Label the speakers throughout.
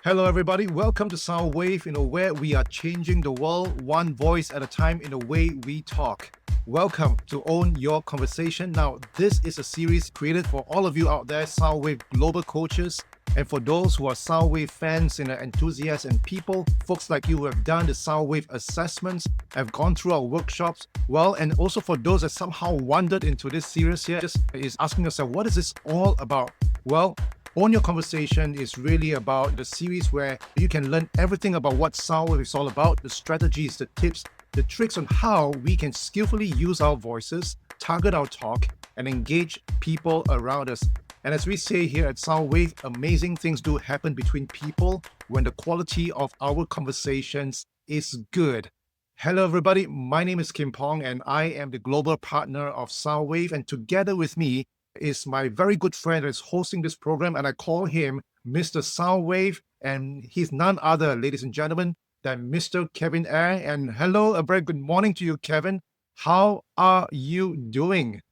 Speaker 1: Hello, everybody. Welcome to SoundWave, where we are changing the world one voice at a time in the way we talk. Welcome to Own Your Conversation. Now, this is a series created for all of you out there, SoundWave Global coaches, and for those who are SoundWave fans and enthusiasts and people, folks like you who have done the SoundWave assessments, have gone through our workshops. Well, and also for those that somehow wandered into this series here, just is asking yourself, what is this all about? Well, Own Your Conversation is really about the series where you can learn everything about what SoundWave is all about, the strategies, the tips, the tricks on how we can skillfully use our voices, target our talk, and engage people around us. And as we say here at SoundWave, amazing things do happen between people when the quality of our conversations is good. Hello, everybody. My name is Kim Pong, and I am the global partner of SoundWave. And together with me is my very good friend who is hosting this program, and I call him Mr. Soundwave, and he's none other, ladies and gentlemen, than Mr. Kevin Eyre. And hello, a very good morning to you, Kevin. How are you doing?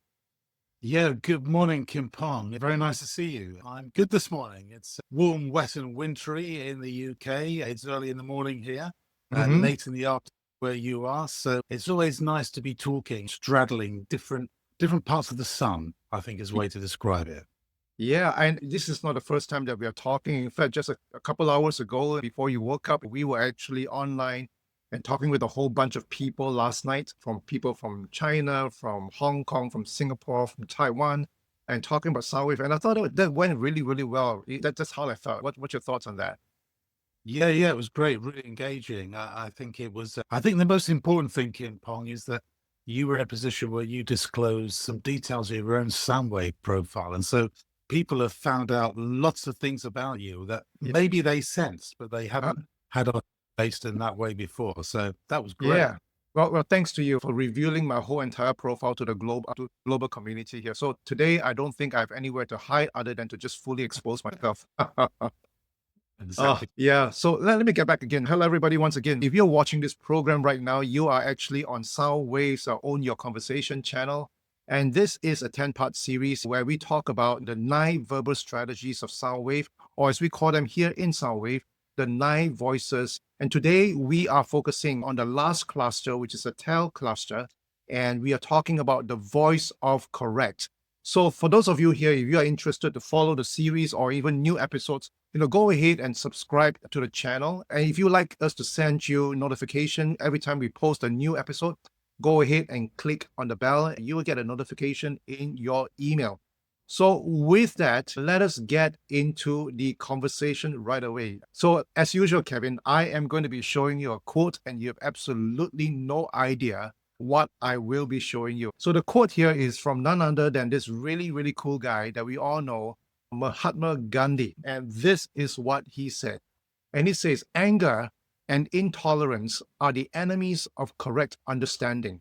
Speaker 2: Yeah, good morning, Kim Pong. Very nice to see you. I'm good this morning. It's warm, wet, and wintry in the UK. It's early in the morning here, late in the afternoon where you are. So it's always nice to be talking, straddling different parts of the sun, I think is a way to describe it.
Speaker 1: Yeah, and this is not the first time that we are talking. In fact, just a couple hours ago, before you woke up, we were actually online and talking with a whole bunch of people last night, from people from China, from Hong Kong, from Singapore, from Taiwan, and talking about Soundwave. And I thought that went really, really well. That's how I felt. What's your thoughts on that?
Speaker 2: Yeah, it was great, really engaging. I think it was, I think the most important thing, Kim Pong, is that you were in a position where you disclosed some details of your own Soundwave profile. And so people have found out lots of things about you that
Speaker 1: Yeah.
Speaker 2: maybe they sensed, but they haven't had on based in that way before. So that was great.
Speaker 1: Yeah. Well, thanks to you for revealing my whole entire profile to the global community here. So today, I don't think I have anywhere to hide other than to just fully expose myself.
Speaker 2: Exactly.
Speaker 1: Yeah. So let me get back again. Hello, everybody. Once again, if you're watching this program right now, you are actually on Soundwave's Own Your Conversation channel. And this is a 10-part series where we talk about the 9 verbal strategies of Soundwave, or as we call them here in Soundwave, the 9 voices. And today we are focusing on the last cluster, which is a tell cluster. And we are talking about the voice of correct. So for those of you here, if you are interested to follow the series or even new episodes, go ahead and subscribe to the channel. And if you like us to send you notification every time we post a new episode, go ahead and click on the bell. You will get a notification in your email. So with that, let us get into the conversation right away. So as usual, Kevin, I am going to be showing you a quote, and you have absolutely no idea what I will be showing you. So the quote here is from none other than this really, really cool guy that we all know, Mahatma Gandhi. And this is what he said. And he says, anger and intolerance are the enemies of correct understanding.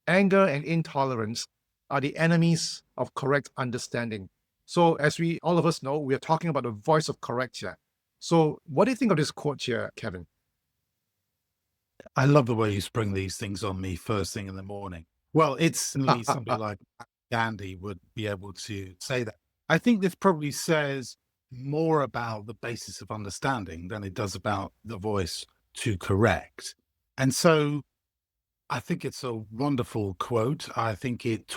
Speaker 1: Anger and intolerance are the enemies of correct understanding. So as all of us know, we are talking about the voice of correct here. So what do you think of this quote here, Kevin?
Speaker 2: I love the way you spring these things on me first thing in the morning. Well, it's certainly somebody like Gandhi would be able to say that. I think this probably says more about the basis of understanding than it does about the voice to correct. And so I think it's a wonderful quote. I think it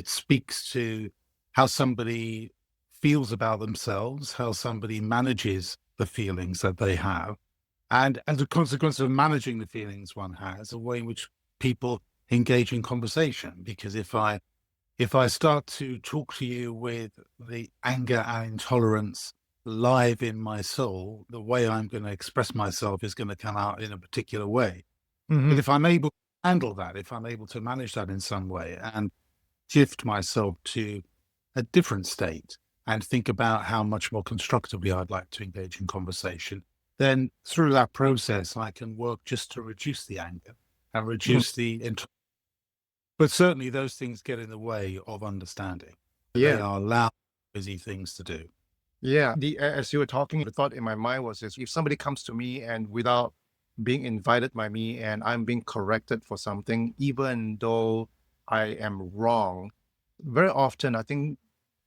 Speaker 2: speaks to how somebody feels about themselves, how somebody manages the feelings that they have. And as a consequence of managing the feelings one has, a way in which people engage in conversation. Because if I start to talk to you with the anger and intolerance live in my soul, the way I'm going to express myself is going to come out in a particular way. But if I'm able to handle that, if I'm able to manage that in some way and shift myself to a different state and think about how much more constructively I'd like to engage in conversation, then through that process, I can work just to reduce the anger and reduce the intolerance. But certainly those things get in the way of understanding. They are loud, busy things to do.
Speaker 1: Yeah. As you were talking, the thought in my mind was this: if somebody comes to me and without being invited by me and I'm being corrected for something, even though I am wrong, very often I think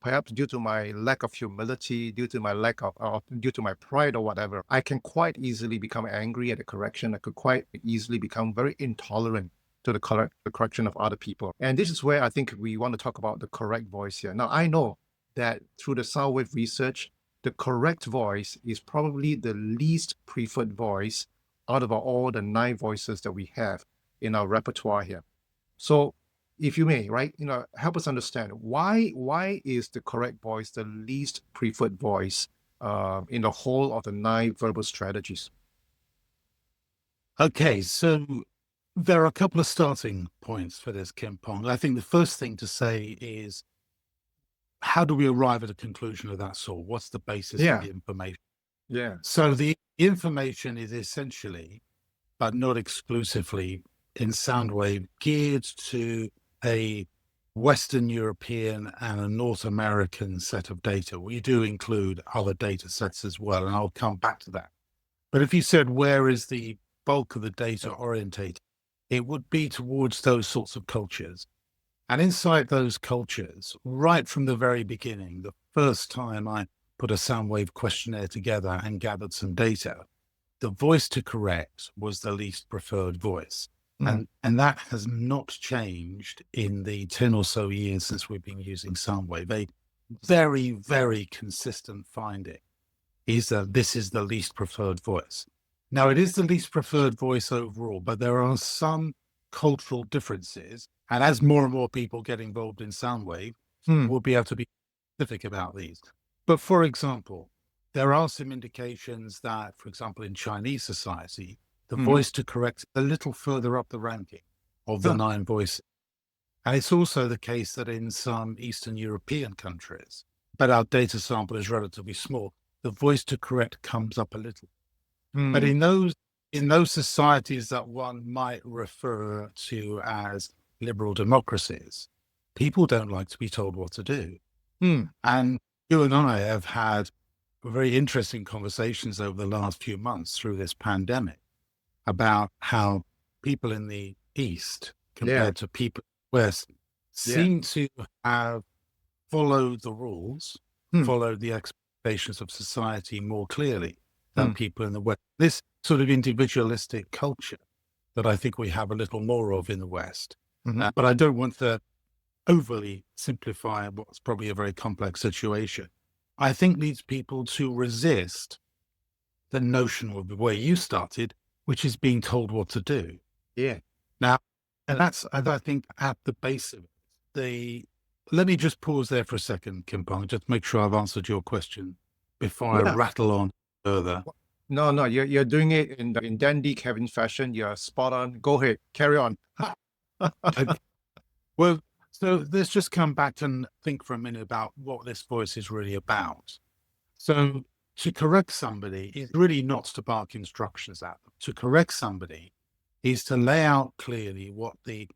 Speaker 1: perhaps due to my lack of humility, due to my lack of due to my pride or whatever, I can quite easily become angry at the correction. I could quite easily become very intolerant to the correction of other people. And this is where I think we want to talk about the correct voice here. Now, I know that through the sound wave research, the correct voice is probably the least preferred voice out of all the 9 voices that we have in our repertoire here. So, if you may, right, help us understand why is the correct voice the least preferred voice in the whole of the 9 verbal strategies?
Speaker 2: Okay, so there are a couple of starting points for this, Kim Pong. I think the first thing to say is, how do we arrive at a conclusion of that sort? What's the basis
Speaker 1: Yeah,
Speaker 2: of the information?
Speaker 1: yeah.
Speaker 2: So the information is essentially, but not exclusively, in Soundwave geared to a Western European and a North American set of data. We do include other data sets as well, and I'll come back to that. But if you said, where is the bulk of the data orientated, it would be towards those sorts of cultures. And inside those cultures, right from the very beginning, the first time I put a Soundwave questionnaire together and gathered some data, the voice to correct was the least preferred voice.
Speaker 1: Mm.
Speaker 2: And that has not changed in the 10 or so years since we've been using Soundwave. A very, very consistent finding is that this is the least preferred voice. Now, it is the least preferred voice overall, but there are some cultural differences. And as more and more people get involved in Soundwave, we'll be able to be specific about these. But for example, there are some indications that, for example, in Chinese society, the voice to correct a little further up the ranking of the 9 voices. And it's also the case that in some Eastern European countries, but our data sample is relatively small, the voice to correct comes up a little. But in those societies that one might refer to as liberal democracies, people don't like to be told what to do. And you and I have had very interesting conversations over the last few months through this pandemic about how people in the East compared to people in the West seem to have followed the rules, followed the expectations of society more clearly than people in the West. This sort of individualistic culture that I think we have a little more of in the West. But I don't want to overly simplify what's probably a very complex situation. I think leads people to resist the notion of the way you started, which is being told what to do.
Speaker 1: Yeah.
Speaker 2: Now, and that's, I think, at the base of it. Let me just pause there for a second, Kim Pong, just make sure I've answered your question before I rattle on further.
Speaker 1: No, you're doing it in dandy Kevin fashion. You're spot on. Go ahead, carry on.
Speaker 2: Okay. Well, so let's just come back and think for a minute about what this voice is really about. So to correct somebody is really not to bark instructions at them. To correct somebody is to lay out clearly what the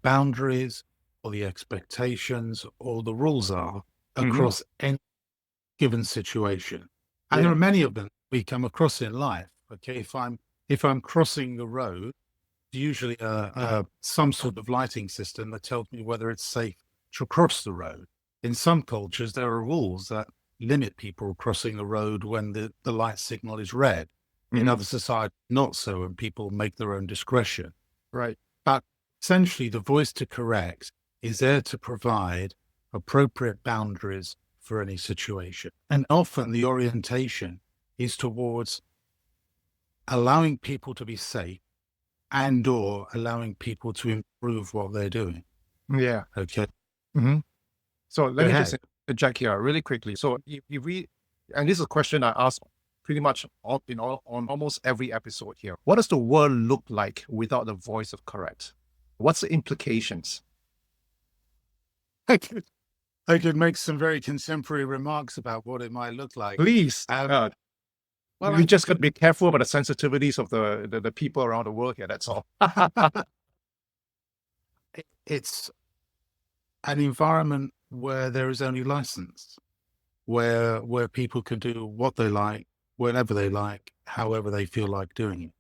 Speaker 2: boundaries or the expectations or the rules are across any given situation. And there are many of them we come across in life. Okay, if I'm crossing the road, usually some sort of lighting system that tells me whether it's safe to cross the road. In some cultures, there are rules that limit people crossing the road when the light signal is red. In other societies, not so, and people make their own discretion.
Speaker 1: Right.
Speaker 2: But essentially, the voice to correct is there to provide appropriate boundaries for any situation. And often the orientation is towards allowing people to be safe and or allowing people to improve what they're doing.
Speaker 1: Yeah.
Speaker 2: Okay.
Speaker 1: So let me just interject here really quickly. So if we, and this is a question I ask pretty much on almost every episode here. What does the world look like without the voice of correct? What's the implications?
Speaker 2: I could make some very contemporary remarks about what it might look like.
Speaker 1: Please.
Speaker 2: Well,
Speaker 1: you just got to be careful about the sensitivities of the people around the world here. That's all.
Speaker 2: It's an environment where there is only license, where people can do what they like, whenever they like, however they feel like doing it.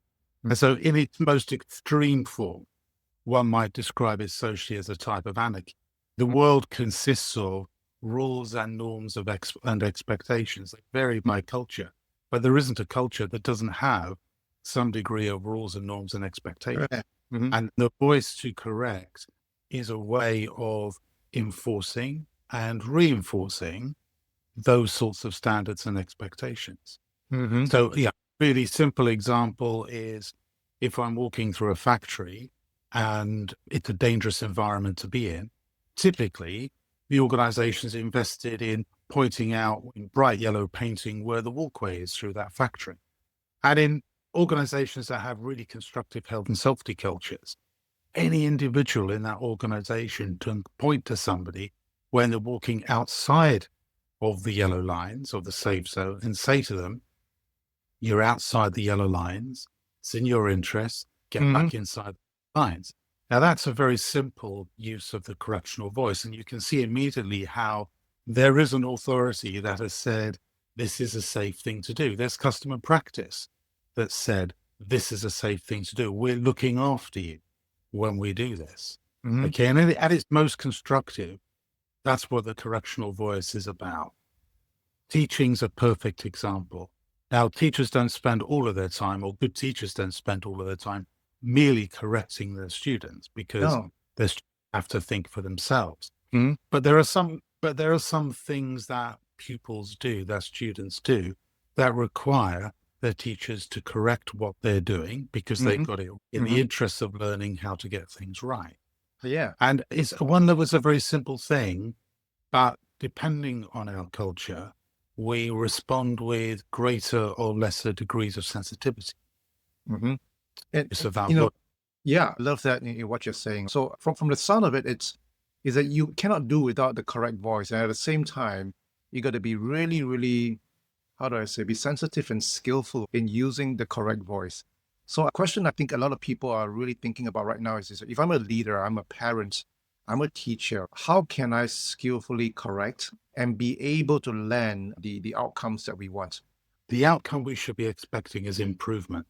Speaker 2: And so in its most extreme form, one might describe it socially as a type of anarchy. The world consists of rules and norms of and expectations. They vary by culture, but there isn't a culture that doesn't have some degree of rules and norms and expectations.
Speaker 1: Correct. Mhm.
Speaker 2: And the voice to correct is a way of enforcing and reinforcing those sorts of standards and expectations.
Speaker 1: Mhm.
Speaker 2: So, yeah, really simple example is if I'm walking through a factory and it's a dangerous environment to be in, typically the organization's invested in pointing out in bright yellow painting where the walkway is through that factory. And in organizations that have really constructive health and safety cultures, any individual in that organization can point to somebody when they're walking outside of the yellow lines of the safe zone and say to them, you're outside the yellow lines. It's in your interest. Get
Speaker 1: Mhm.
Speaker 2: back inside the lines. Now, that's a very simple use of the correctional voice. And you can see immediately how there is an authority that has said, this is a safe thing to do. There's customer practice that said, this is a safe thing to do. We're looking after you when we do this.
Speaker 1: Mhm.
Speaker 2: Okay. And at its most constructive, that's what the correctional voice is about. Teaching's a perfect example. Now, teachers don't spend all of their time, or good teachers don't spend all of their time merely correcting their students because
Speaker 1: No.
Speaker 2: they have to think for themselves.
Speaker 1: Mhm.
Speaker 2: But there are some things that pupils do, that students do, that require their teachers to correct what they're doing because they've
Speaker 1: Mhm.
Speaker 2: got it in the
Speaker 1: Mhm.
Speaker 2: interest of learning how to get things right.
Speaker 1: Yeah.
Speaker 2: And it's one that was a very simple thing, but depending on our culture, we respond with greater or lesser degrees of sensitivity.
Speaker 1: Mhm. And,
Speaker 2: Use of our
Speaker 1: you know,
Speaker 2: voice.
Speaker 1: yeah, I love that in what you're saying. So from the sound of it, it's is that you cannot do without the correct voice, and at the same time, you got to be really, really, how do I say, be sensitive and skillful in using the correct voice. So a question I think a lot of people are really thinking about right now is if I'm a leader, I'm a parent, I'm a teacher, how can I skillfully correct and be able to land the outcomes that we want?
Speaker 2: The outcome we should be expecting is improvement.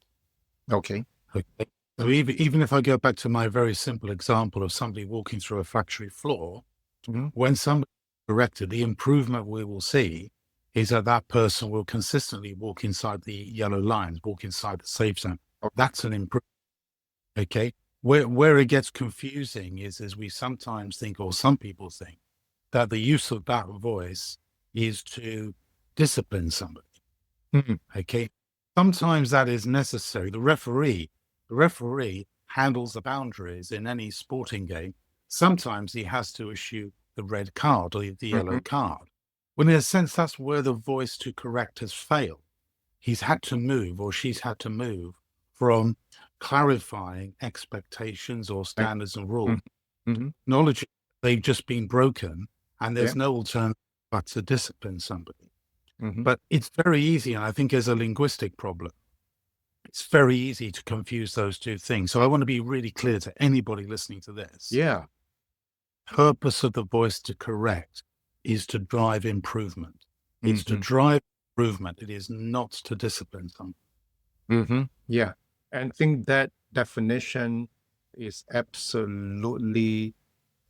Speaker 1: Okay.
Speaker 2: Okay. So even if I go back to my very simple example of somebody walking through a factory floor,
Speaker 1: Mhm.
Speaker 2: when somebody is corrected, the improvement we will see is that that person will consistently walk inside the yellow lines, walk inside the safe zone. That's an improvement. Okay. Where it gets confusing is we sometimes think, or some people think, that the use of that voice is to discipline somebody.
Speaker 1: Mhm.
Speaker 2: Okay. Sometimes that is necessary. The referee handles the boundaries in any sporting game. Sometimes he has to issue the red card or the yellow
Speaker 1: Mhm.
Speaker 2: card. When in a sense, that's where the voice to correct has failed. He's had to move, or she's had to move from clarifying expectations or
Speaker 1: Right.
Speaker 2: standards and rules,
Speaker 1: Mhm. Mhm.
Speaker 2: acknowledging they've just been broken and
Speaker 1: Yeah.
Speaker 2: there's no alternative but to discipline somebody.
Speaker 1: Mhm.
Speaker 2: But it's very easy, and I think as a linguistic problem, it's very easy to confuse those two things. So I want to be really clear to anybody listening to this.
Speaker 1: Yeah.
Speaker 2: Purpose of the voice to correct is to drive improvement. It's to
Speaker 1: Mhm.
Speaker 2: drive improvement. It is not to discipline someone.
Speaker 1: Mhm. Yeah. And I think that definition is absolutely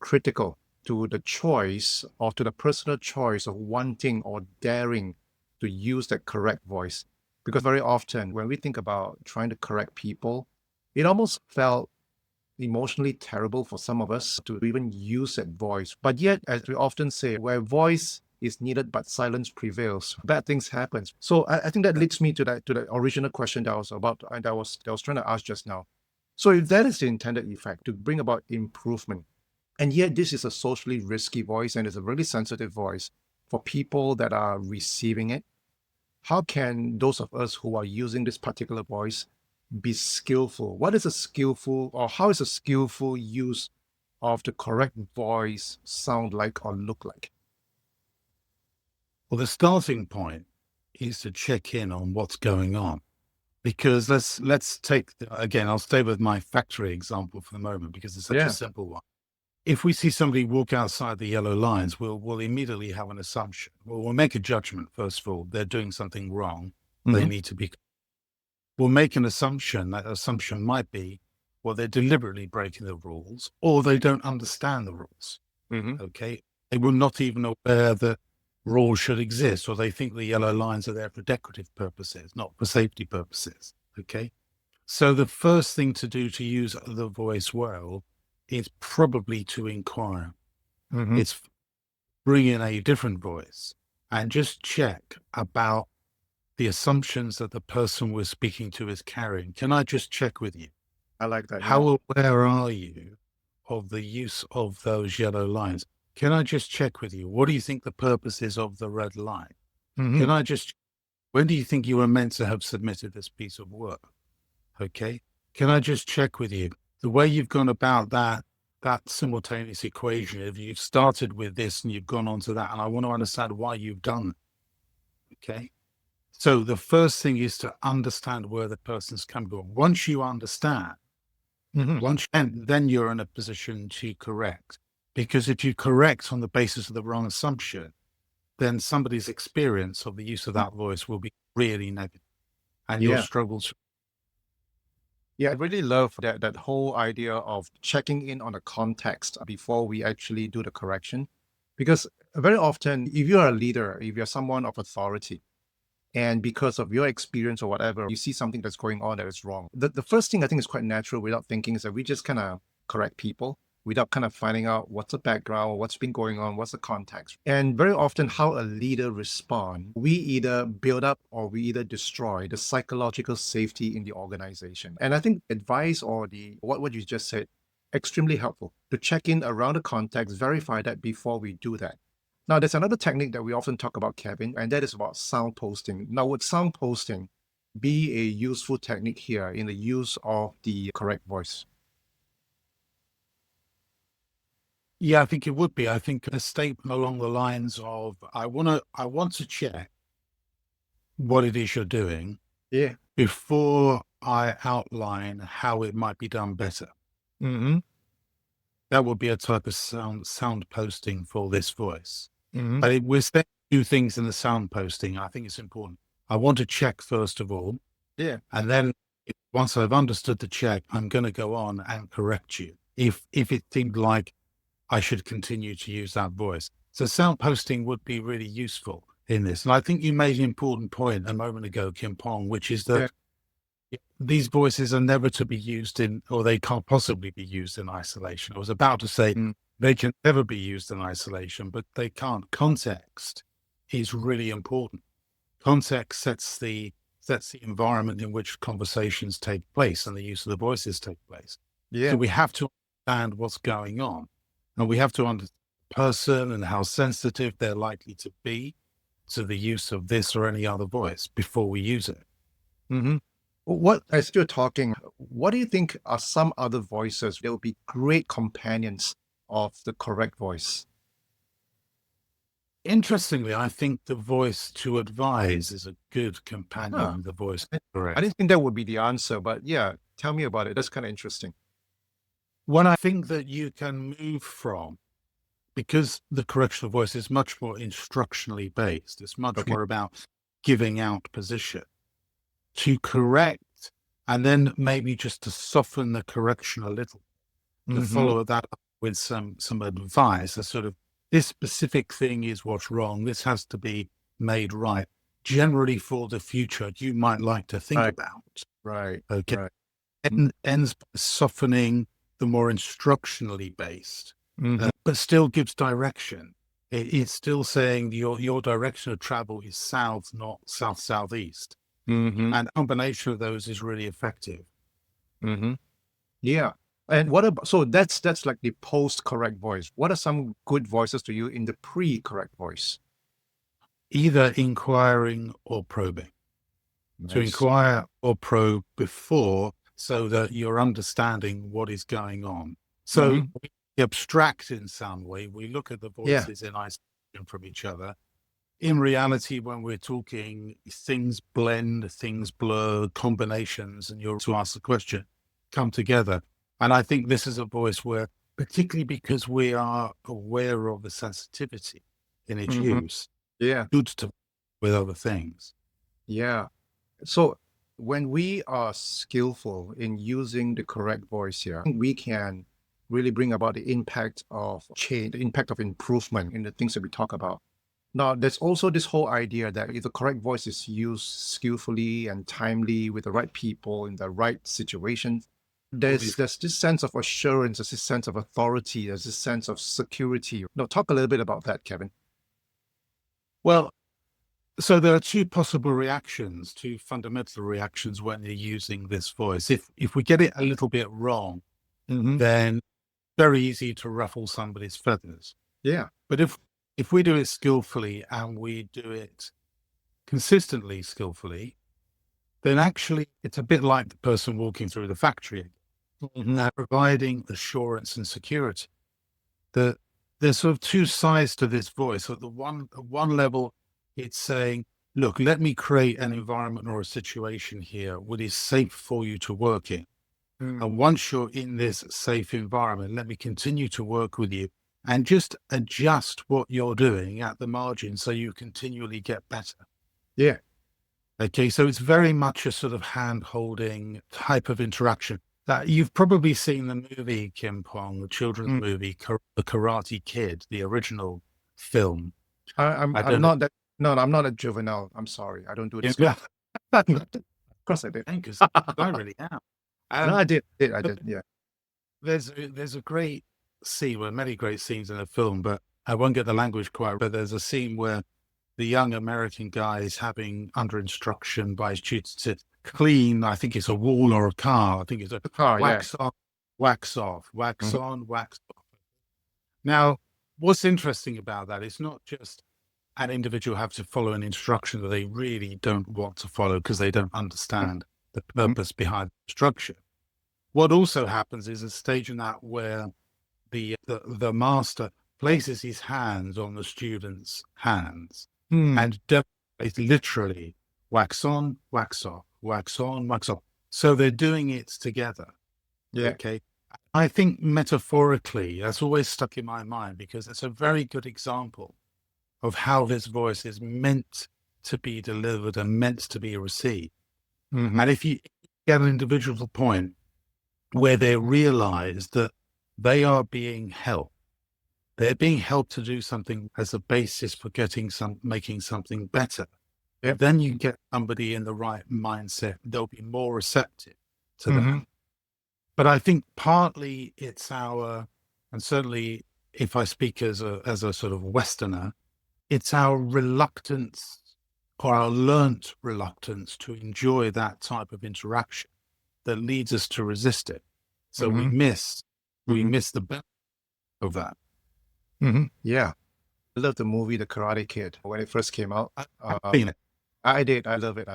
Speaker 1: critical to the choice or to the personal choice of wanting or daring to use that correct voice. Because very often when we think about trying to correct people, it almost felt emotionally terrible for some of us to even use that voice. But yet, as we often say, where voice is needed but silence prevails, bad things happen. So I think that leads me to that original question that I was about and that I was trying to ask just now. So if that is the intended effect to bring about improvement, and yet this is a socially risky voice and it's a really sensitive voice for people that are receiving it, how can those of us who are using this particular voice be skillful? What is a skillful, or how is a skillful use of the correct voice sound like or look like?
Speaker 2: Well, the starting point is to check in on what's going on. Because let's take again, I'll stay with my factory example for the moment because it's such a
Speaker 1: Yeah.
Speaker 2: simple one. If we see somebody walk outside the yellow lines, we'll immediately have an assumption. Well, we'll make a judgment, first of all. They're doing something wrong. They
Speaker 1: Hmm.
Speaker 2: need to be. We'll make an assumption. That assumption might be, well, they're deliberately breaking the rules or they don't understand the rules.
Speaker 1: Hmm.
Speaker 2: Okay. They were not even aware that rules should exist, or they think the yellow lines are there for decorative purposes, not for safety purposes. Okay. So the first thing to do to use the voice well is probably to inquire.
Speaker 1: Mm-hmm.
Speaker 2: It's bring in a different voice and just check about the assumptions that the person we're speaking to is carrying. Can I just check with you?
Speaker 1: I like that. Yeah.
Speaker 2: How aware are you of the use of those yellow lines? Can I just check with you? What do you think the purpose is of the red line?
Speaker 1: Mm-hmm.
Speaker 2: Can I just, when do you think you were meant to have submitted this piece of work? Okay. Can I just check with you? The way you've gone about that simultaneous equation, if you've started with this and you've gone on to that, and I want to understand why you've done it. Okay. So the first thing is to understand where the person's coming from. Once you understand,
Speaker 1: Mm-hmm.
Speaker 2: then you're in a position to correct. Because if you correct on the basis of the wrong assumption, then somebody's experience of the use of that voice will be really negative, and you'll
Speaker 1: Yeah.
Speaker 2: struggle to.
Speaker 1: Yeah, I really love that whole idea of checking in on the context before we actually do the correction. Because very often, if you're a leader, if you're someone of authority, and because of your experience or whatever, you see something that's going on that is wrong. The first thing I think is quite natural without thinking is that we just kind of correct people without kind of finding out what's the background, what's been going on, what's the context. And very often how a leader responds, we either build up or we either destroy the psychological safety in the organization. And I think advice or what you just said, extremely helpful to check in around the context, verify that before we do that. Now, there's another technique that we often talk about, Kevin, and that is about sound posting. Now, would sound posting be a useful technique here in the use of the correct voice?
Speaker 2: Yeah, I think it would be. I think a statement along the lines of, I want to check what it is you're doing
Speaker 1: Yeah.
Speaker 2: before I outline how it might be done better.
Speaker 1: Mm-hmm.
Speaker 2: That would be a type of sound posting for this voice.
Speaker 1: Mm-hmm.
Speaker 2: But we're saying two things in the sound posting. I think it's important. I want to check first of all,
Speaker 1: Yeah.
Speaker 2: and then once I've understood the check, I'm going to go on and correct you if it seemed like I should continue to use that voice. So sound posting would be really useful in this. And I think you made an important point a moment ago, Kim Pong, which is
Speaker 1: Yeah.
Speaker 2: that these voices are never to be used in, or they can't possibly be used in isolation. I was about to say
Speaker 1: Mm.
Speaker 2: they can never be used in isolation, but they can't. Context is really important. Context sets the environment in which conversations take place and the use of the voices take place. So
Speaker 1: Yeah.
Speaker 2: we have to understand what's going on, and we have to understand the person and how sensitive they're likely to be to the use of this or any other voice before we use it.
Speaker 1: Mm-hmm. What, as you're talking, what do you think are some other voices that would be great companions of the correct voice?
Speaker 2: Interestingly, I think the voice to advise is a good
Speaker 1: Huh.
Speaker 2: companion, the voice
Speaker 1: I
Speaker 2: to
Speaker 1: I
Speaker 2: correct.
Speaker 1: didn't think that would be the answer, but yeah, tell me about it. That's kind of interesting.
Speaker 2: When I think that you can move from, because the correctional voice is much more instructionally based, it's much
Speaker 1: Okay.
Speaker 2: more about giving out position, to correct and then maybe just to soften the correction a little, to
Speaker 1: Mm-hmm.
Speaker 2: follow that up with some advice, a sort of, this specific thing is what's wrong, this has to be made right, generally for the future you might like to think
Speaker 1: Right.
Speaker 2: about.
Speaker 1: Right.
Speaker 2: Okay.
Speaker 1: Right.
Speaker 2: And ends by softening the more instructionally based,
Speaker 1: Mm-hmm.
Speaker 2: but still gives direction. It's still saying your direction of travel is south, not southeast.
Speaker 1: Mm-hmm.
Speaker 2: And a combination of those is really effective.
Speaker 1: Mm-hmm. Yeah. And what about, so that's like the post correct voice. What are some good voices to you in the pre correct voice?
Speaker 2: Either inquiring or probing. To
Speaker 1: Nice.
Speaker 2: inquire or probe before, so that you're understanding what is going on. So
Speaker 1: Mm-hmm.
Speaker 2: we abstract in some way. We look at the
Speaker 1: Yeah.
Speaker 2: voices in isolation from each other. In reality, when we're talking, things blend, things blur, combinations, and you're to ask the question, come together. And I think this is a voice where, particularly because we are aware of the sensitivity in its
Speaker 1: Mm-hmm.
Speaker 2: use,
Speaker 1: Yeah.
Speaker 2: good to with other things.
Speaker 1: Yeah. So when we are skillful in using the correct voice here, we can really bring about the impact of change, the impact of improvement in the things that we talk about. Now, there's also this whole idea that if the correct voice is used skillfully and timely with the right people in the right situation, there's this sense of assurance, there's this sense of authority, there's this sense of security. No, talk a little bit about that, Kevin.
Speaker 2: Well, so there are two possible reactions, two fundamental reactions when you're using this voice. If we get it a little bit wrong, then very easy to ruffle somebody's feathers.
Speaker 1: Yeah.
Speaker 2: But if we do it skillfully and we do it consistently skillfully, then actually it's a bit like the person walking through the factory, providing assurance and security. There's sort of two sides to this voice. At one level, it's saying, look, let me create an environment or a situation here what is safe for you to work in. And once you're in this safe environment, let me continue to work with you and just adjust what you're doing at the margin so you continually get better.
Speaker 1: Yeah.
Speaker 2: Okay, so it's very much a sort of hand-holding type of interaction. That you've probably seen the movie Kim Pong, the children's movie, The Karate Kid, the original film.
Speaker 1: I'm not that. No, I'm not a juvenile. I'm sorry. I don't do this.
Speaker 2: Yeah.
Speaker 1: Of course I did.
Speaker 2: Because I really am.
Speaker 1: No, I did. I did. Yeah.
Speaker 2: There's a great scene, well, many great scenes in the film, but I won't get the language quite. But there's a scene where the young American guy is having under instruction by his tutor to clean, I think it's a wall or a car. I think it's a
Speaker 1: car,
Speaker 2: wax on, wax off, wax on, wax off. Now, what's interesting about that, it's not just an individual have to follow an instruction that they really don't want to follow because they don't understand the purpose behind the instruction. What also happens is a stage in that where the master places his hands on the student's hands and demonstrates literally wax on, wax off, wax on, wax off. So they're doing it together.
Speaker 1: Yeah.
Speaker 2: Okay. I think metaphorically, that's always stuck in my mind because it's a very good example of how this voice is meant to be delivered and meant to be received. And if you get an individual to the point where they realize that they are being helped, they're being helped to do something as a basis for making something better.
Speaker 1: Yep.
Speaker 2: Then you get somebody in the right mindset. They'll be more receptive to that. But I think partly it's and certainly if I speak as a sort of Westerner, it's our reluctance or our learnt reluctance to enjoy that type of interaction that leads us to resist it. So we miss the benefit of that.
Speaker 1: Yeah. I love the movie The Karate Kid when it first came out.
Speaker 2: I've seen it.
Speaker 1: I did. I love it.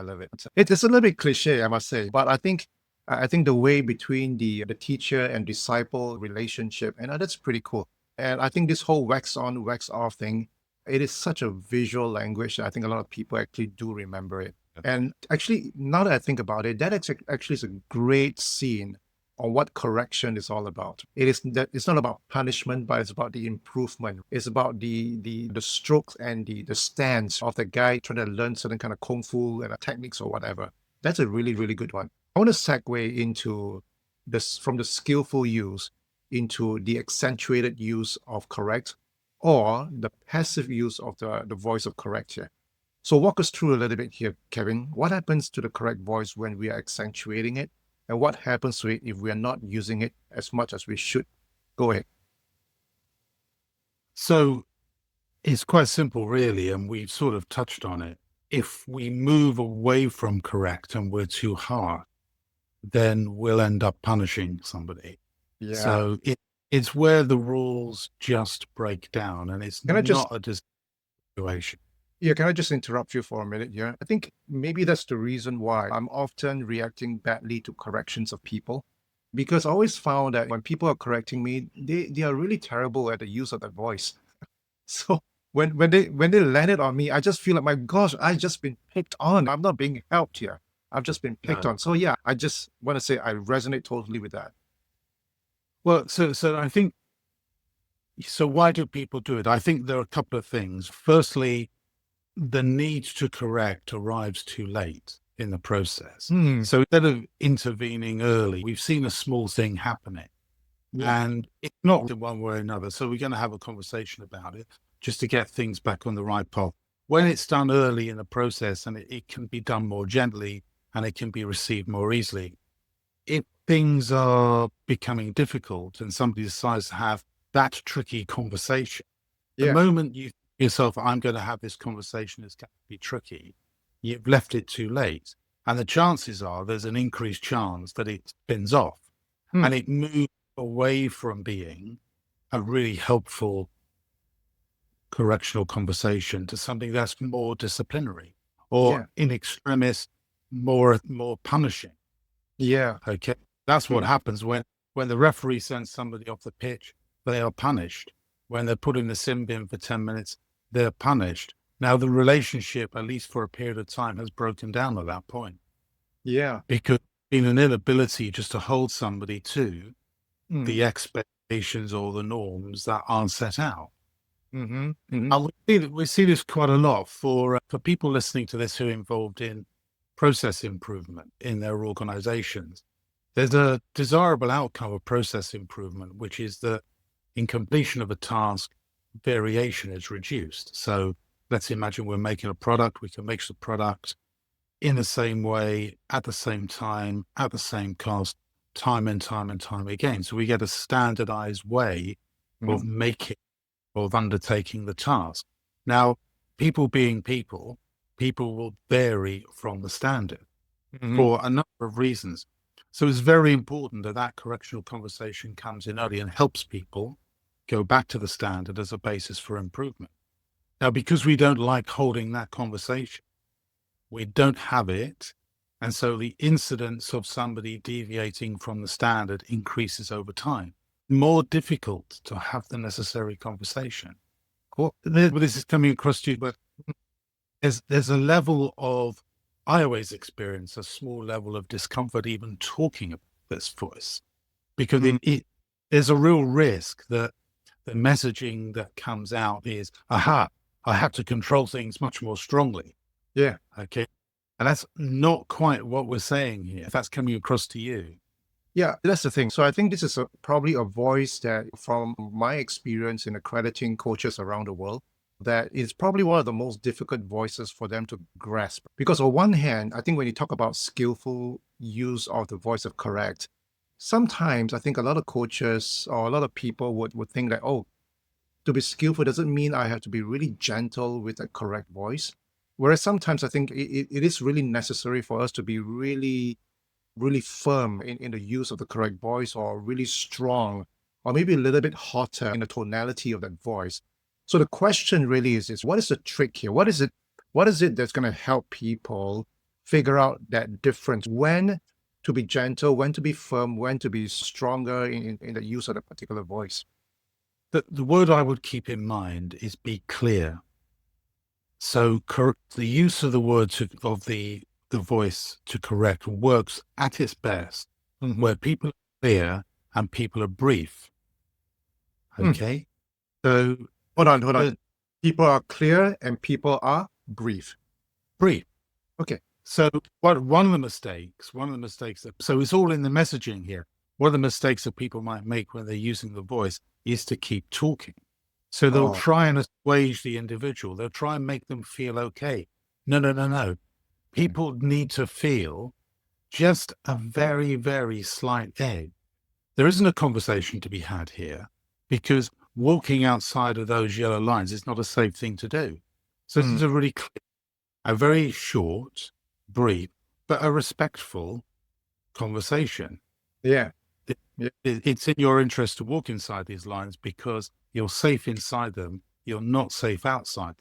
Speaker 1: It's a little bit cliche, I must say, but I think the way between the teacher and disciple relationship, and that's pretty cool. And I think this whole wax on, wax off thing, it is such a visual language that I think a lot of people actually do remember it. And actually, now that I think about it, that actually is a great scene on what correction is all about. It's not about punishment, but it's about the improvement. It's about the strokes and the stance of the guy trying to learn certain kind of kung fu and techniques or whatever. That's a really, really good one. I want to segue into this from the skillful use into the accentuated use of correct or the passive use of the voice of correct here. So walk us through a little bit here, Kevin. What happens to the correct voice when we are accentuating it? And what happens to it if we are not using it as much as we should? Go ahead.
Speaker 2: So it's quite simple, really, and we've sort of touched on it. If we move away from correct and we're too hard, then we'll end up punishing somebody.
Speaker 1: Yeah.
Speaker 2: So it's where the rules just break down, and it's not a situation.
Speaker 1: Yeah, can I just interrupt you for a minute here? I think maybe that's the reason why I'm often reacting badly to corrections of people, because I always found that when people are correcting me, they are really terrible at the use of their voice. So when they land it on me, I just feel like, my gosh, I've just been picked on. I'm not being helped here. I've just been picked on. So yeah, I just want to say I resonate totally with that.
Speaker 2: Well, so I think, so why do people do it? I think there are a couple of things. Firstly, the need to correct arrives too late in the process. So instead of intervening early, we've seen a small thing happening.
Speaker 1: Yeah.
Speaker 2: And it's not in one way or another. So we're going to have a conversation about it just to get things back on the right path. When it's done early in the process and it can be done more gently and it can be received more easily. If things are becoming difficult and somebody decides to have that tricky conversation, the
Speaker 1: Yeah.
Speaker 2: moment you think to yourself, I'm going to have this conversation, it's going to be tricky, you've left it too late. And the chances are there's an increased chance that it spins off
Speaker 1: Hmm.
Speaker 2: and it moves away from being a really helpful correctional conversation to something that's more disciplinary or
Speaker 1: Yeah.
Speaker 2: in extremis more punishing.
Speaker 1: Yeah.
Speaker 2: Okay. That's what
Speaker 1: Hmm.
Speaker 2: happens when the referee sends somebody off the pitch, they are punished. When they're put in the sin bin for 10 minutes, they're punished. Now the relationship, at least for a period of time, has broken down at that point
Speaker 1: Yeah.
Speaker 2: because in an inability just to hold somebody to
Speaker 1: Mm.
Speaker 2: the expectations or the norms that aren't set out.
Speaker 1: Mm-hmm. Mm-hmm.
Speaker 2: And we see this quite a lot for people listening to this who are involved in process improvement in their organizations. There's a desirable outcome of process improvement, which is that in completion of a task, variation is reduced. So let's imagine we're making a product. We can make the product in the same way, at the same time, at the same cost, time and time and time again. So we get a standardized way
Speaker 1: Mm-hmm.
Speaker 2: of making, of undertaking the task. Now, people being people, people will vary from the standard
Speaker 1: Mm-hmm.
Speaker 2: for a number of reasons. So it's very important that that correctional conversation comes in early and helps people go back to the standard as a basis for improvement. Now, because we don't like holding that conversation, we don't have it. And so the incidence of somebody deviating from the standard increases over time. More difficult to have the necessary conversation. Well, this is coming across to you, but there's a level of, I always experience a small level of discomfort even talking about this voice, because
Speaker 1: Mm.
Speaker 2: there's a real risk that the messaging that comes out is, aha, I have to control things much more strongly.
Speaker 1: Yeah.
Speaker 2: Okay. And that's not quite what we're saying here. If that's coming across to you.
Speaker 1: Yeah, that's the thing. So I think this is probably a voice that, from my experience in accrediting coaches around the world, that is probably one of the most difficult voices for them to grasp. Because on one hand, I think when you talk about skillful use of the voice of correct, sometimes I think a lot of coaches or a lot of people would think that, oh, to be skillful doesn't mean I have to be really gentle with the correct voice. Whereas sometimes I think it is really necessary for us to be really firm in the use of the correct voice, or really strong, or maybe a little bit hotter in the tonality of that voice. So the question really is what is the trick here? What is it that's going to help people figure out that difference, when to be gentle, when to be firm, when to be stronger in the use of the particular voice?
Speaker 2: The word I would keep in mind is be clear. So the use of the words of the voice to correct works at its best
Speaker 1: Mhm.
Speaker 2: where people are clear and people are brief.
Speaker 1: Mm.
Speaker 2: Okay. So
Speaker 1: Hold on. People are clear and people are brief.
Speaker 2: brief.
Speaker 1: Okay.
Speaker 2: So one of the mistakes so it's all in the messaging here. One of the mistakes that people might make when they're using the voice is to keep talking. So they'll
Speaker 1: Oh.
Speaker 2: try and assuage the individual. They'll try and make them feel okay. No. People need to feel just a very, very slight edge. There isn't a conversation to be had here because walking outside of those yellow lines is not a safe thing to do. So this
Speaker 1: Mm.
Speaker 2: is a really clear, a very short, brief, but a respectful conversation.
Speaker 1: Yeah. Yeah.
Speaker 2: It's in your interest to walk inside these lines because you're safe inside them. You're not safe outside.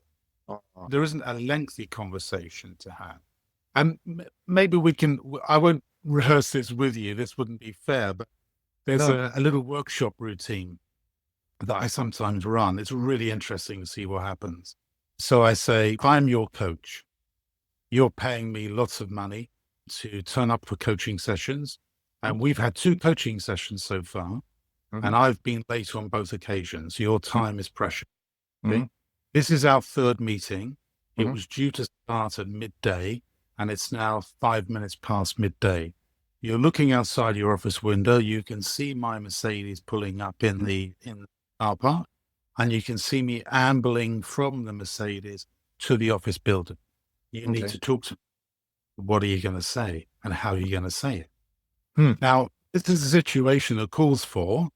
Speaker 1: Oh.
Speaker 2: There isn't a lengthy conversation to have. And maybe I won't rehearse this with you. This wouldn't be fair, but there's
Speaker 1: No.
Speaker 2: a little workshop routine that I sometimes run. It's really interesting to see what happens. So I say, if I'm your coach, you're paying me lots of money to turn up for coaching sessions. And we've had 2 coaching sessions so far,
Speaker 1: Mhm.
Speaker 2: and I've been late on both occasions. Your
Speaker 1: Mhm.
Speaker 2: time is precious. Okay.
Speaker 1: Mhm.
Speaker 2: This is our 3rd meeting. It
Speaker 1: Mhm.
Speaker 2: was due to start at midday, and it's now 5 minutes past midday. You're looking outside your office window. You can see my Mercedes pulling up in the car park, and you can see me ambling from the Mercedes to the office building. You need
Speaker 1: Okay.
Speaker 2: to talk to me. What are you going to say, and how are you going to say it?
Speaker 1: Hmm.
Speaker 2: Now, this is a situation that calls for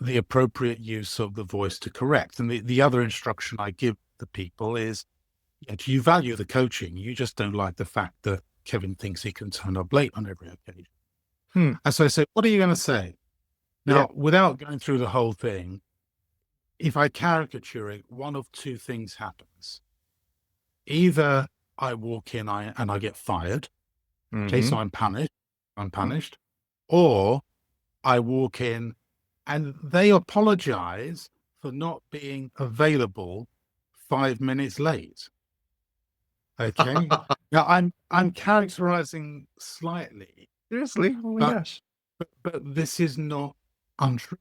Speaker 2: the appropriate use of the voice to correct. And the other instruction I give the people is, you value the coaching. You just don't like the fact that Kevin thinks he can turn up late on every occasion.
Speaker 1: Hmm.
Speaker 2: And so I say, what are you going to say? Now,
Speaker 1: Yeah.
Speaker 2: without going through the whole thing, if I caricature it, one of two things happens. Either I walk in and I get fired, okay,
Speaker 1: Mm-hmm.
Speaker 2: so I'm punished, or I walk in and they apologize for not being available 5 minutes late. Okay. Now I'm characterizing slightly,
Speaker 1: Seriously? Oh my
Speaker 2: but
Speaker 1: gosh.
Speaker 2: but this is not untrue.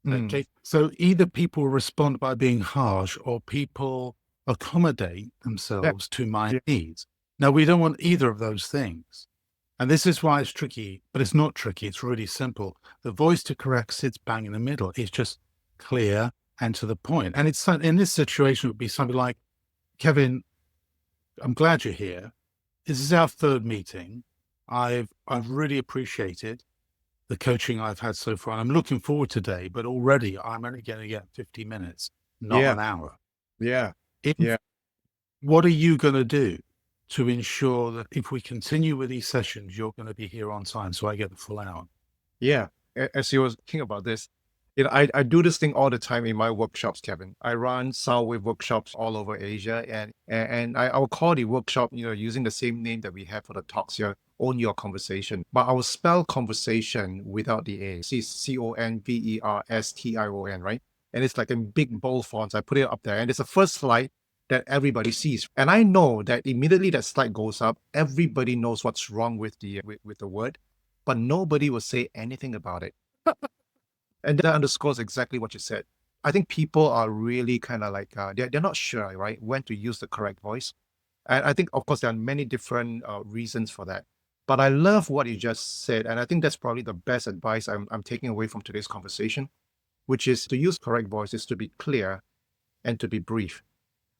Speaker 1: Mm.
Speaker 2: Okay. So either people respond by being harsh or people accommodate
Speaker 1: Yeah.
Speaker 2: themselves to my
Speaker 1: Yeah.
Speaker 2: needs. Now we don't want either of those things. And this is why it's tricky, but it's not tricky. It's really simple. The voice to correct sits bang in the middle. It's just clear and to the point. And it's in this situation, it would be something like, Kevin, I'm glad you're here. This is our third meeting. I've really appreciated the coaching I've had so far. I'm looking forward today, but already I'm only going to get 50 minutes, not
Speaker 1: Yeah.
Speaker 2: an hour.
Speaker 1: Yeah.
Speaker 2: If,
Speaker 1: Yeah.
Speaker 2: what are you going to do to ensure that if we continue with these sessions, you're going to be here on time so I get the full hour?
Speaker 1: Yeah. As you were thinking about this, I do this thing all the time in my workshops, Kevin. I run SOUNDWAVE workshops all over Asia, and I will call the workshop, using the same name that we have for the talks here, Own Your Conversation. But I will spell conversation without the A. See, CONVERSTION, right? And it's like in big bold fonts. I put it up there, and it's the first slide that everybody sees. And I know that immediately that slide goes up, everybody knows what's wrong with with the word, but nobody will say anything about it. And that underscores exactly what you said. I think people are really kind of like, they're not sure, right, when to use the correct voice. And I think, of course, there are many different reasons for that. But I love what you just said. And I think that's probably the best advice I'm taking away from today's conversation, which is to use correct voice is to be clear and to be brief.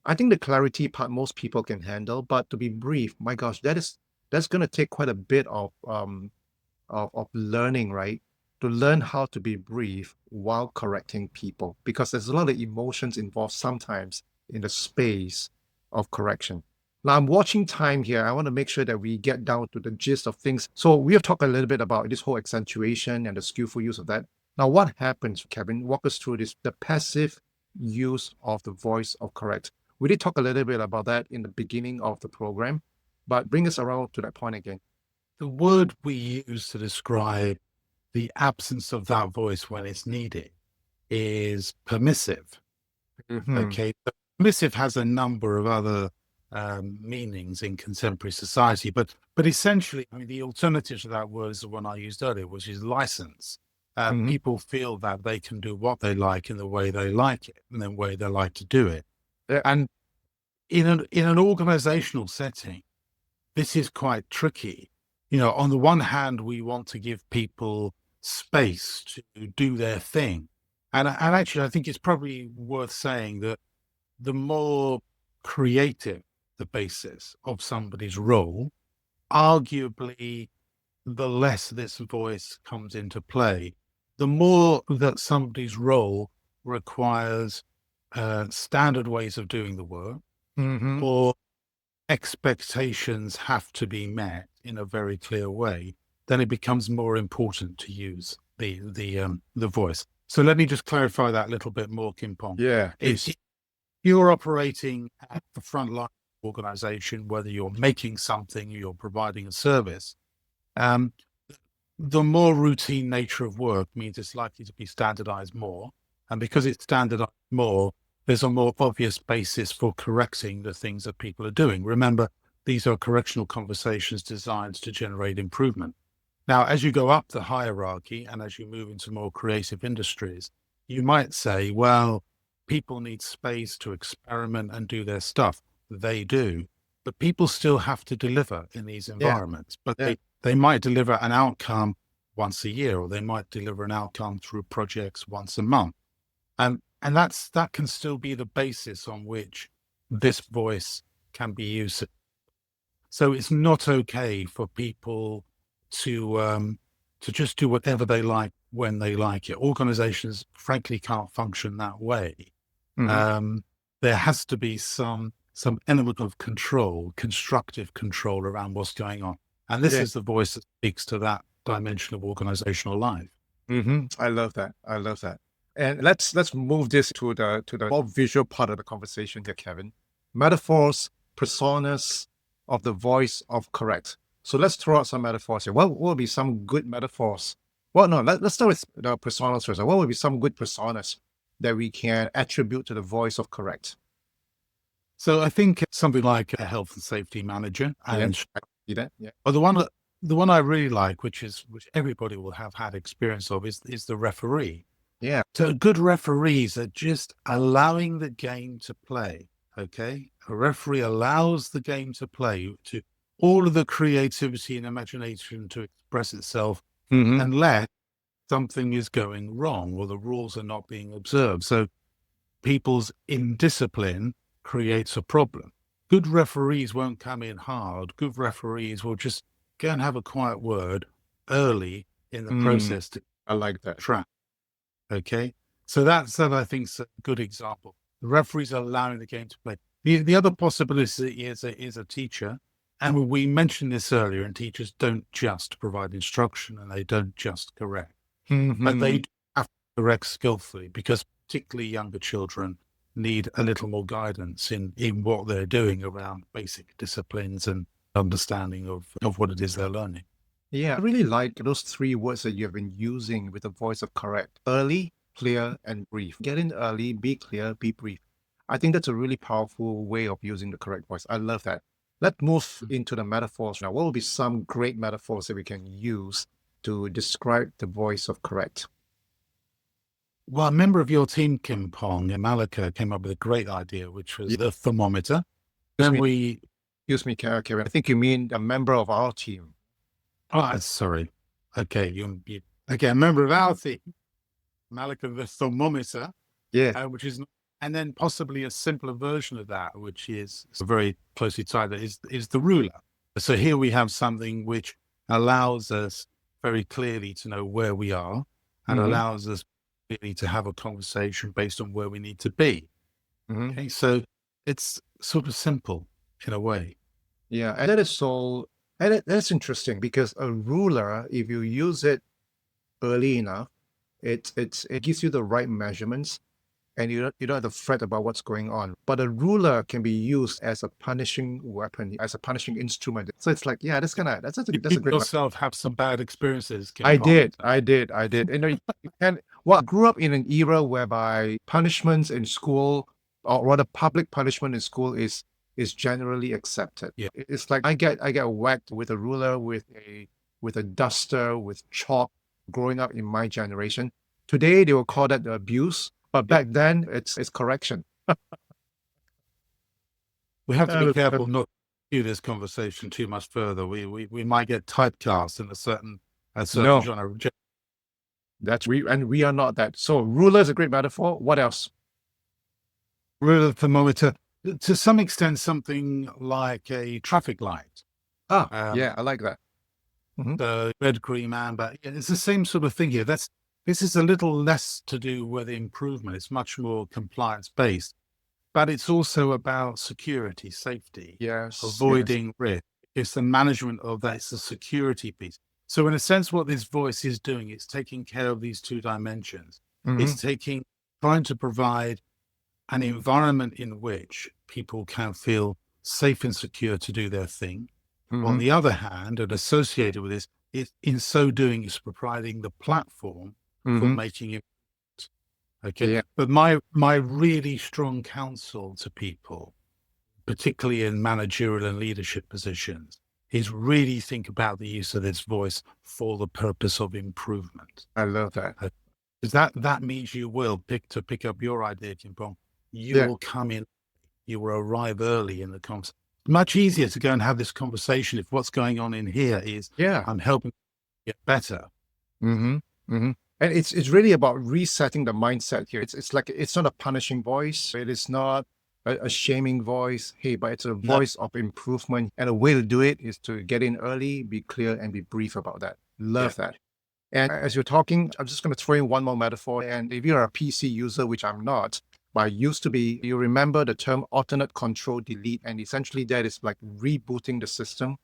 Speaker 1: I think the clarity part most people can handle, but to be brief, my gosh, that's going to take quite a bit of learning, right? To learn how to be brief while correcting people, because there's a lot of emotions involved sometimes in the space of correction. Now, I'm watching time here. I want to make sure that we get down to the gist of things. So we have talked a little bit about this whole accentuation and the skillful use of that. Now, what happens, Kevin? Walk us through this, the passive use of the voice of correct. We did talk a little bit about that in the beginning of the program, but bring us around to that point again.
Speaker 2: The word we use to describe the absence of that voice when it's needed is permissive.
Speaker 1: Mhm.
Speaker 2: Okay. But permissive has a number of other meanings in contemporary society, but essentially, I mean, the alternative to that word is the one I used earlier, which is license.
Speaker 1: Mhm.
Speaker 2: People feel that they can do what they like in the way they like it and the way they like to do it.
Speaker 1: Yeah.
Speaker 2: And in an organizational setting, this is quite tricky. On the one hand, we want to give people space to do their thing. And actually, I think it's probably worth saying that the more creative the basis of somebody's role, arguably, the less this voice comes into play. The more that somebody's role requires standard ways of doing the work,
Speaker 1: Mhm.
Speaker 2: or expectations have to be met in a very clear way, then it becomes more important to use the voice. So let me just clarify that a little bit more, Kim Pong.
Speaker 1: Yeah,
Speaker 2: If
Speaker 1: please.
Speaker 2: you're operating at the front line of the organization, whether you're making something, you're providing a service, um, the more routine nature of work means it's likely to be standardized more. And because it's standardized more, there's a more obvious basis for correcting the things that people are doing. Remember, these are correctional conversations designed to generate improvement. Now, as you go up the hierarchy and as you move into more creative industries, you might say, well, people need space to experiment and do their stuff. They do. but people still have to deliver in these environments. But
Speaker 1: Yeah.
Speaker 2: they might deliver an outcome once a year, or they might deliver an outcome through projects once a month. And that can still be the basis on which this voice can be used. So it's not okay for people to just do whatever they like when they like it. Organizations, frankly, can't function that way.
Speaker 1: Mhm.
Speaker 2: There has to be some element of control, constructive control around what's going on. And this
Speaker 1: Yeah.
Speaker 2: is the voice that speaks to that dimension of organizational life.
Speaker 1: I love that. I love that. And let's move this to the more visual part of the conversation here, Kevin. Metaphors, personas of the voice of correct. So let's throw out some metaphors here. What will be some good metaphors? Well, no, let's start with the personas first. What would be some good personas that we can attribute to the voice of correct?
Speaker 2: So I think something like a health and safety manager,
Speaker 1: Yeah,
Speaker 2: and
Speaker 1: I see that. Yeah.
Speaker 2: or the one I really like, which everybody will have had experience of, is the referee.
Speaker 1: Yeah.
Speaker 2: So good referees are just allowing the game to play. Okay, a referee allows the game to play, to all of the creativity and imagination to express itself,
Speaker 1: Mm-hmm.
Speaker 2: unless something is going wrong or the rules are not being observed. So people's indiscipline creates a problem. Good referees won't come in hard. Good referees will just go and have a quiet word early in the process to
Speaker 1: I like that.
Speaker 2: track. Okay. So that I think is a good example. The referees are allowing the game to play. The other possibility is a teacher. And we mentioned this earlier, and teachers don't just provide instruction and they don't just correct, but they
Speaker 1: Mm-hmm.
Speaker 2: do have to correct skillfully, because particularly younger children need a little more guidance in what they're doing around basic disciplines and understanding of what it is they're learning.
Speaker 1: Yeah, I really like those three words that you have been using with the voice of correct: early, clear, and brief. Get in early, be clear, be brief. I think that's a really powerful way of using the correct voice. I love that. Let's move into the metaphors now. What will be some great metaphors that we can use to describe the voice of correct?
Speaker 2: Well, a member of your team, Kim Pong and Malika, came up with a great idea, which was
Speaker 1: Yeah,
Speaker 2: the thermometer.
Speaker 1: excuse
Speaker 2: Then
Speaker 1: me,
Speaker 2: we,
Speaker 1: Karen. I think you mean a member of our team.
Speaker 2: sorry. Okay. Okay. A member of our team, Malika, the thermometer,
Speaker 1: Yeah.
Speaker 2: which is, and then possibly a simpler version of that, which is very closely tied, is the ruler. So here we have something which allows us very clearly to know where we are, and
Speaker 1: Mm-hmm.
Speaker 2: allows us really to have a conversation based on where we need to be.
Speaker 1: Mm-hmm.
Speaker 2: Okay, so it's sort of simple in a way.
Speaker 1: Yeah, and that is so, that's interesting because a ruler, if you use it early enough, it gives you the right measurements, and you don't have to fret about what's going on. But a ruler can be used as a punishing weapon, as a punishing instrument. So it's like, yeah, that's a
Speaker 2: You
Speaker 1: great.
Speaker 2: yourself have some bad experiences, Kim
Speaker 1: I
Speaker 2: Pong.
Speaker 1: did, I did, I did. You can. Well, I grew up in an era whereby punishments in school, or rather public punishment in school, is generally accepted.
Speaker 2: Yeah.
Speaker 1: It's like I get whacked with a ruler, with a duster, with chalk. Growing up in my generation, today they will call that abuse, but
Speaker 2: Yeah.
Speaker 1: back then it's correction.
Speaker 2: We have to be
Speaker 1: That is-
Speaker 2: careful not to do this conversation too much further. We might get typecast in a certain
Speaker 1: No,
Speaker 2: genre.
Speaker 1: we are not that. So ruler is a great metaphor. What else?
Speaker 2: Ruler thermometer, to some extent, something like a traffic light.
Speaker 1: Yeah, I like that. Mhm.
Speaker 2: The red, green, amber. Yeah, it's the same sort of thing here. This is a little less to do with improvement. It's much more compliance based, but it's also about security, safety,
Speaker 1: Yes, yes.
Speaker 2: avoiding risk. It's the management of that. It's the security piece. So in a sense, what this voice is doing, it's taking care of these two dimensions.
Speaker 1: Mhm.
Speaker 2: It's trying to provide an environment in which people can feel safe and secure to do their thing. On
Speaker 1: Mhm.
Speaker 2: the other hand, and associated with this, in so doing, is providing the platform for
Speaker 1: Mhm.
Speaker 2: making it. Okay.
Speaker 1: Yeah.
Speaker 2: But my really strong counsel to people, particularly in managerial and leadership positions, is really think about the use of this voice for the purpose of improvement.
Speaker 1: I love that.
Speaker 2: Because that means you will pick up your idea, Kim Pong. You
Speaker 1: Yeah.
Speaker 2: will come in, you will arrive early in the conversation. much easier to go and have this conversation if what's going on in here is
Speaker 1: Yeah.
Speaker 2: I'm helping you get better.
Speaker 1: Mm-hmm. Mm-hmm. And it's really about resetting the mindset here. It's like it's not a punishing voice. It is not a shaming voice. Hey, but it's a
Speaker 2: No,
Speaker 1: voice of improvement. And a way to do it is to get in early, be clear, and be brief about that.
Speaker 2: yeah,
Speaker 1: Love that. And as you're talking, I'm just going to throw in one more metaphor. And if you're a PC user, which I'm not, but I used to be, you remember the term alternate control delete. And essentially that is like rebooting the system.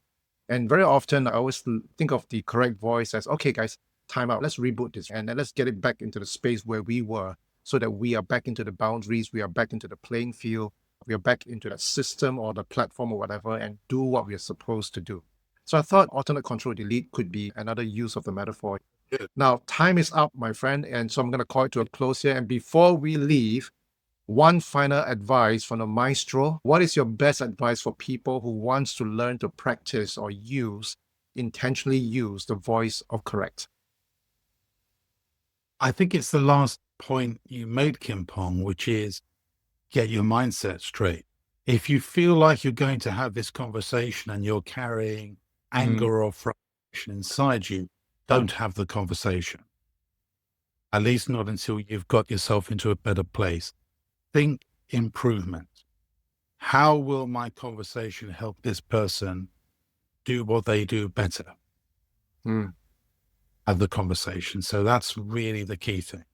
Speaker 1: And very often I always think of the correct voice as, okay, guys, time out. Let's reboot this and then let's get it back into the space where we were so that we are back into the boundaries. We are back into the playing field. We are back into that system or the platform or whatever and do what we are supposed to do. So I thought alternate control delete could be another use of the metaphor.
Speaker 2: good.
Speaker 1: Now, time is up, my friend. And so I'm going to call it to a close here. And before we leave, one final advice from the maestro. What is your best advice for people who wants to learn to practice or intentionally use the voice of correct?
Speaker 2: I think it's the last point you made, Kim Pong, which is get your mindset straight. If you feel like you're going to have this conversation and you're carrying anger or frustration inside you, don't have the conversation. At least not until you've got yourself into a better place. Think improvement. How will my conversation help this person do what they do better?
Speaker 1: Mm.
Speaker 2: Have the conversation. So that's really the key thing.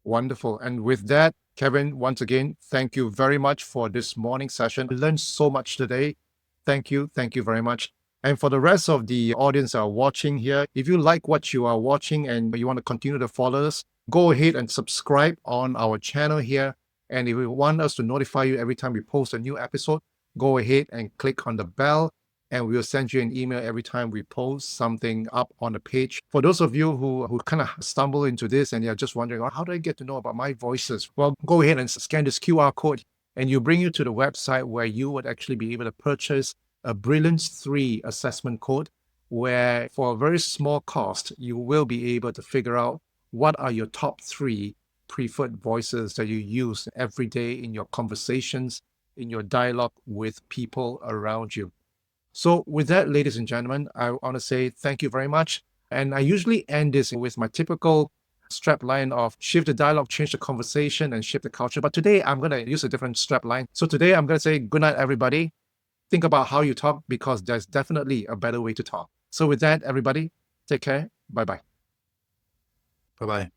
Speaker 1: Wonderful. And with that, Kevin, once again, thank you very much for this morning session. I learned so much today. Thank you. Thank you very much. And for the rest of the audience that are watching here, if you like what you are watching and you want to continue to follow us, go ahead and subscribe on our channel here. And if you want us to notify you every time we post a new episode, go ahead and click on the bell and we'll send you an email every time we post something up on the page. For those of you who kind of stumble into this and you're just wondering, oh, how do I get to know about my voices? Well, go ahead and scan this QR code and you'll bring you to the website where you would actually be able to purchase a Brilliance 3 assessment code, where for a very small cost, you will be able to figure out what are your top 3 preferred voices that you use every day in your conversations, in your dialogue with people around you. So with that, ladies and gentlemen, I want to say thank you very much. And I usually end this with my typical strap line of shift the dialogue, change the conversation, and shift the culture. But today I'm going to use a different strap line. So today I'm going to say good night, everybody. Think about how you talk because there's definitely a better way to talk. So with that, everybody, take care. Bye-bye.
Speaker 2: Bye-bye.